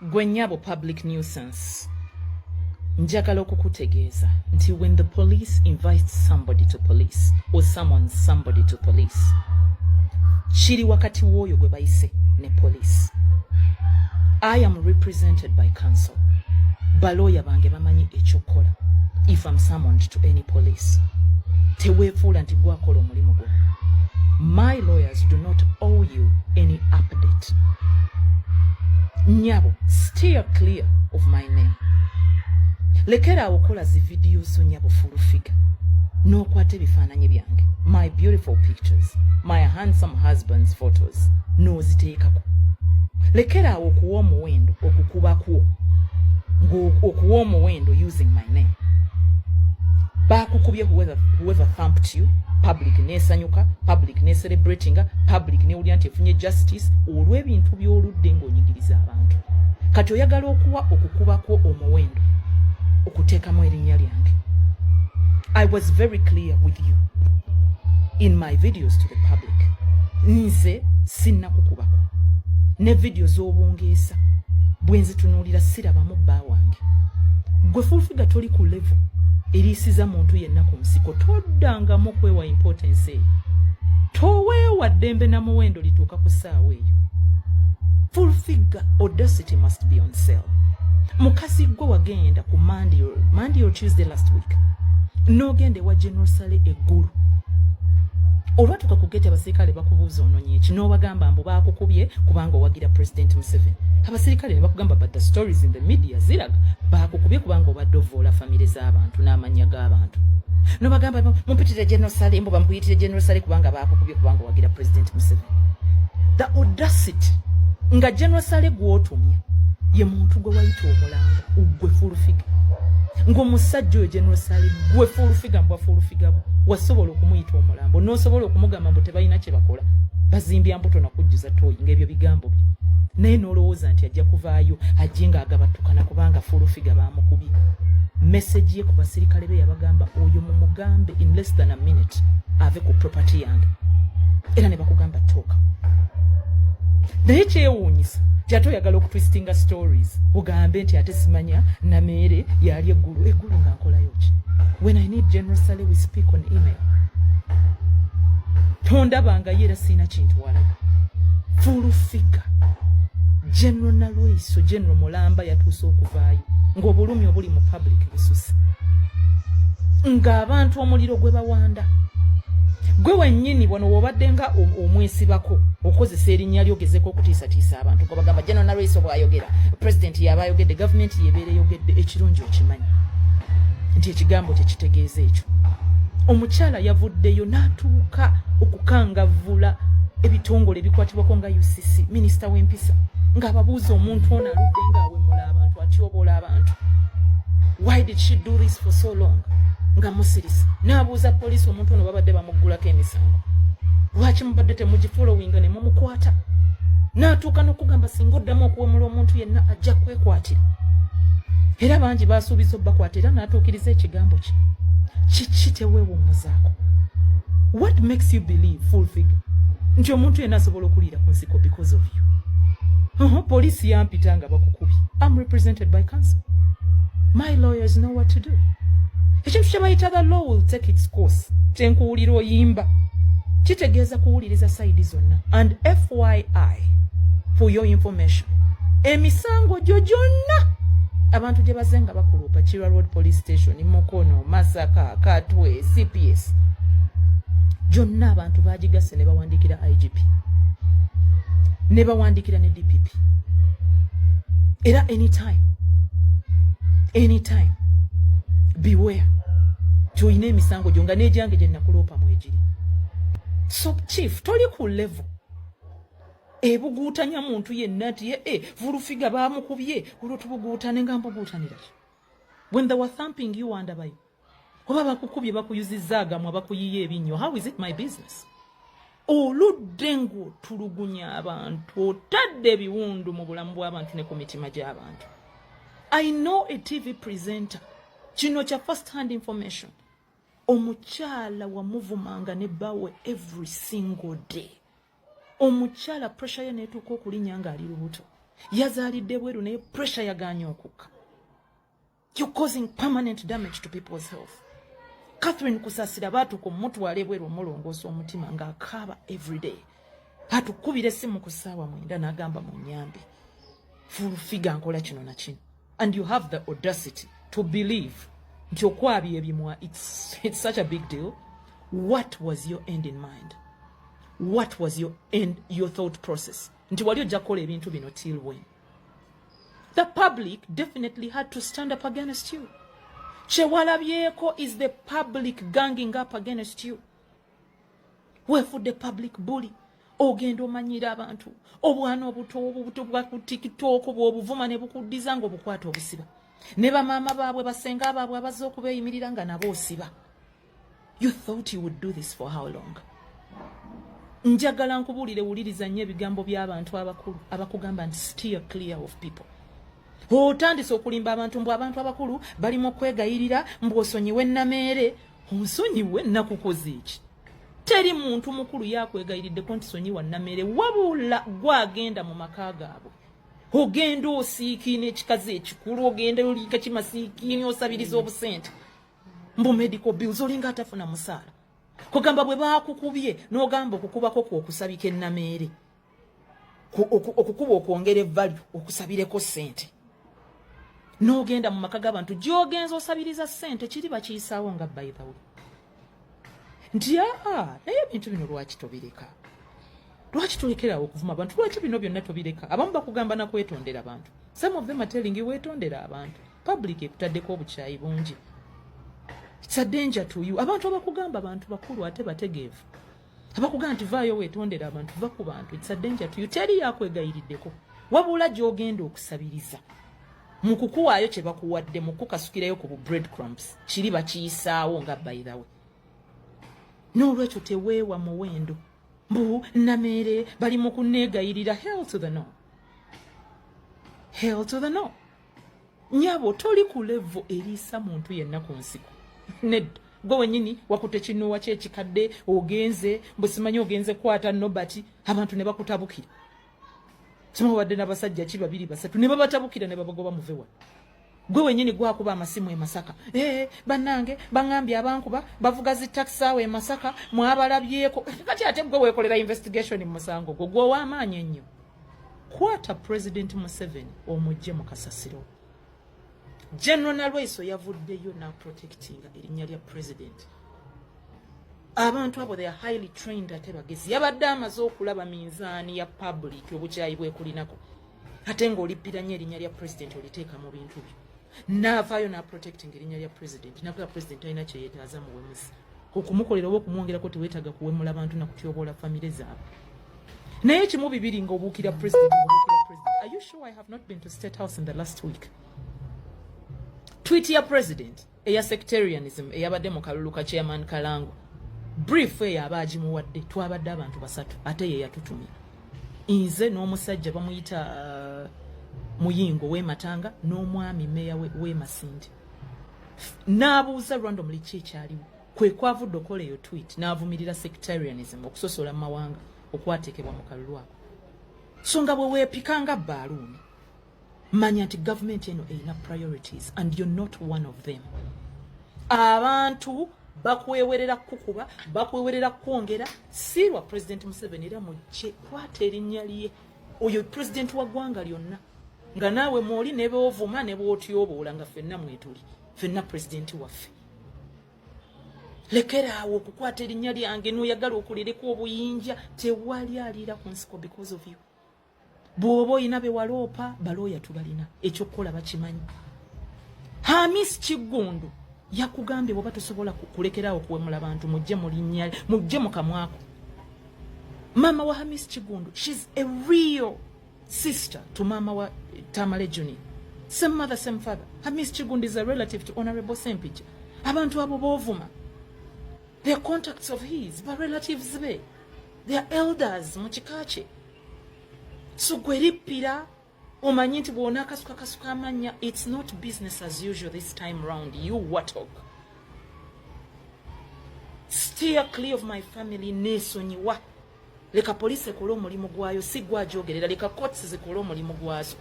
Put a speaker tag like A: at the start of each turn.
A: Gwenyabo public nuisance. Njagala okukutegeeza nti when the police invites somebody to police or summons somebody to police, kiri wakati w'oyo gwe bayise ne police. I am represented by counsel. Baloya bange bamanyi ekyokola if I'm summoned to any police. Teweefuula nti gwakola omulimu gwo. My lawyers do not owe you any update. Nyabo, steer clear of my name. Lekera okola zi videos zo nyabo full figure. N'okwata ebifaananyi byange. My beautiful pictures. My handsome husband's photos. N'oziteekako. Lekera okuwa omuwendo okukubako. Okuwa omuwendo using my name. Bakukubye whoever thumped you. Public nesanyuka, public ne celebrating, public ne uli anti efunye justice, olw'ebintu by'oludde ng'onyigiriza abantu. Kati oyagala okuwa okukubako omuwendo okuteekamu erinnya lyange. I was very clear with you in my videos to the public. Nze sinna kukubako. Ne videos z'obungeesa bwe nzitunuulira sirabamu bba wange. Gwe full figure toli ku level erisiza muntu yenna ku nsiko, toddangamu kwewa importance eyo. Toweewa ddembe na muwendo lituuka ku ssaawa eyo. Full figure audacity must be on sale. Mukazi gwe wagenda ku Monday or Tuesday last week, n'ogenda ewa General Sale eggulu. Olwatuuka ku gate abasirikale bakubuuza ononye eki, n'obagamba mbu baakukubye kubanga owagira President Museveni. Abasirikale ne bakugamba but the stories in the media ziraga baakukubye kubanga obadde ovoola famire z'abantu n'amannya g'abantu. N'obagamba mumpitire General Sale, mbu bamuyitire General Sale kubanga baakukubye kubanga owagira President Museveni. The audacity nga General Sale gw'otumya ye muntu gwe wayita omulambo, gwe full figure. Ng'omusajja oyo General Sale gwe full figure mbwa full figure bwo wasobola okumuyita omulambo, n'osobola okumugamba mbu tebalina kye bakola, bazimbya mbuto na kujjuza tooyi ng'ebyo bigambo bye. Naye n'olowooza nti ajja kuvaayo ajje ng'agabattukana kubanga full figure baamukubye. Message ye ku basirikale be yabagamba oyo mumugambe in less than a minute ave ku property yange. Era ne bakugamba tooka. Naye kyewuunyisa ate oyagala okutwistinga stories ugambe nti ate simanya Namere yali eggulu nga nkolayo ki. When I need General Sale we speak on email. Tondabanga yera sina kintu wala. Full figure. General Nalweyiso, General Mulamba yatuuse okuvaayo ng'obulumi obuli mu public bususse. Ng'abantu omuliro gwe bawanda. Gwe wennyini wano w'obadde nga omwesibako okozesa erinnya lyogezeko okutiisatiisa abantu. Gwe bagamba General Nalweyiso bw'ayogera, President y'aba ayogedde, gavumenti y'ebeera eyogedde, ekirungi okimanyi nti ekigambo kye kitegeeza ekyo. Omukyala yavuddeyo n'atuuka okukangavvula ebitongole ebikwatibwako nga UCC, minisita w'empisa, ng'ababuuza omuntu ono aludde ng'awemula abantu, atyobola abantu. Why did she do this for so long? Nga musirisa. N'abuuza poliisi omuntu ono babadde bamuggulako emisango. Lwaki mubadde temugifolowinga ne mumukwata? N'atuuka n'okugamba singa oddamu okuwemula omuntu yenna ajja kwekwatira. Era bangi baasuubiza obbakwata era n'atuukiriza ekigambo kye. Kiki teweewummuzaako? What makes you believe full figure nti omuntu yenna asobola okuliira ku nsiko because of you? Poliisi yampita nga bakukubye. I'm represented by counsel. My lawyers know what to do. Ekintu kye bayita the law will take its course. Tenkuwulira oyimba. Kitegeeza kuwuliriza sayidi zonna. And FYI, for your information, emisango gyo gyonna abantu gye bazenga bakuloopa Chira Road Police Station, Mukono, Masaka, Katwe, CPS, gyonna abantu baagigase ne bawandiikira IGP, ne bawandiikira ne DPP. Era anytime, beware. Joine emisango gyo nga n'egyange gye nakuloopa mwegiri. So chief, toli ku level ebuguutanya muntu yenna nti vulufiga baamukubye olwo tubuguutane nga mbuguutanira ki? When they were thumping you andabayo, oba bakukubye bakuyuzizza agamwa bakuyiye ebinnyo, how is it my business? Oludde ng'otulugunya abantu, otadde ebiwundu mu bulamu bw'abantu ne ku mitima gy'abantu. I know a TV presenter, kino kya first hand information. Omukyala wamuvumanga ne bbawe every single day. Omukyala pressure ye netuuka okulinnya ng'ali lubuto. yazaalidde bweru naye pressure yaganye okukka. You're causing permanent damage to people's health. Catherine Kusasira baatuko mutwale bweru omulongoosa omutima ng'akaaba everyday. Atukubira essimu ku ssaawa 9 n'agamba munyambe. Full figure nkola kino na kino. And you have the audacity to believe nti okwabya ebimwa, it's such a big deal. What was your end in mind? What was your thought process? Nti wali ojja kukola ebintu bino till when? The public definitely had to stand up against you. Kyewalabyeko is the public ganging up against you. Wefudde public bully. Ogenda omanyira abantu. Obwana obuto bwa ku TikTok bw'obuvuma ne bukuddiza ng'obukwata obusiba. Ne bamaama baabwe basenga baabwe abazze okubeeyimirira nga nabo osiba. You thought you would do this for how long? Njagala nkubuulire wuliriza nnyo ebigambo by'abantu abakulu abakugamba nti steer clear of people. Otandise okulimba abantu mbu abantu abakulu bali mu kwegayirira mbu osonyiwe Nameere. Onsonyiwe nakukoze ki? Teri muntu mukulu yakwegayiridde ko nti sonyiwa Nameere wabula gwagenda mu maka gaabwe. Ogenda osiikine ekikazi ekikulu, ogenda olika kimasiikini osabiriza obusente. Mbu medical bills olinga atafuna musaala. Kugamba bwe baakukubye n'ogamba okukubako okusabika Nameere. Okukuba okwongera value okusabireko sente. N'ogenda mu maka g'abantu gy'ogenza osabiriza sente kiri bakiyisaawo nga by the way. Nti naye ebintu bino lwaki tobireka? Lwaki tulekerawo okuvuma abantu? Lwaki bino byonna tobireka? Abamu bakugamba na kwetondera abantu. Some of them are telling you wetondera abantu. Public ekutaddeko obukyayi bungi. It's a danger to you. Abantu abakugamba abantu bakulu ate bategeevu. Abakugamba nti vaayo wetondera abantu va ku bantu. It's a danger to you. Teri yakwegayiriddeko. Wabula gy'ogenda okusabiriza. Mu kukuwaayo kye bakuwadde mu kukasukirayo ku breadcrumbs. Kiri bakiyisaawo nga by the way. N'olwekyo teweewa muwendo. Mbu Nameere bali mu kunneegayirira. Hell to the no. Hell to the no. Nyabo toli ku level eriisa muntu yenna ku nsiko. Ned gwe wennyini wakute kinuwa ky'ekikadde ogenze busimanyi ogenze kwata nobati abantu ne bakutabukira. Simuwadde n'abasajja ki babiri basatu ne babatabukira ne babagoba muvewa. Gwe wennyini gwakuba amasimu e Masaka. Bannange bangambye abankuba bavuga zi taxi awe e Masaka mwabalabyeko. Kati ate gwe weekolera investigation mu musango gwe w'amaanyi ennyo. Kwata President Museveni omujje mu kasasiro. General Nalweso yavuddeyo na protecting erinnya lya president. Abantu abo they are highly trained ate bagezi. Yabadde amaze okulaba minzaani ya public obukyayi bwekulinako. Ate ng'olippira nnyo erinnya lya president oliteeka mu bintu byo. Naavaayo na protecting erinnya lya president. Nakuba president alina kye yeetaaza mu wemuzi. Okumukolera oba okumwongerako teweetaaga kuwemula abantu na kutyoboola famire zaabwe. Naye kimu bibiri ng'obuukira president. Are you sure I have not been to State House in the last week? Tweet ya president eya sectarianism eyabadde mu kalulu ka chairman Kalangu. Brief abagimuwadde twabadde abantu basatu ate ye yatutumira. Nze n'omusajja bamuyita Muyingo w'Ematanga n'omwami meya w'Emasindi. N'abuuza randomly ki ekyaliwo. Kwe kwavudde okola eyo tweet n'avumirira sectarianism okusosola mu mawanga okwateekebwa mu kalulu ako. So nga bwe weepikanga baaluuni. Manya nti government eno erina priorities and you're not one of them. Abantu bakwewerera kukuba, bakwewerera kwongera sirwa President Museveni era mujje kwata erinnya lye. Oyo president wa ggwanga lyonna. Nga naawe mwoli ne beovuma ne bw'otyoboola nga ffenna mwetuli. Ffenna president waffe. Lekeraawo okukwata erinnya lyange n'oyagala okulireko obuyinja tewali aliira ku nsiko because of you. Bw'oba oyina be waloopa balooya tubalina ekyokukola bakimanyi. Hamis Kigundu yakugambye bw'oba tosobola kulekeraawo okuwemula abantu mujje mu linnya mujje mu kamwako. Mama wa Hamis Kigundu, she's a real sister to Mama wa Tamale Juni. Same mother, same father. Hamis Kigundu is a relative to Honorable Sempija. Abantu abo b'ovuma. They are contacts of his, but relatives be. They are elders mu kika kye. So gweripira omanyi nti bw'ona kasuka amanya, it's not business as usual this time round. You watog. Steer clear of my family nesonyiwa. leka police ekole omulimu gwayo si gwajogerera leka courts zikole omulimu gwazo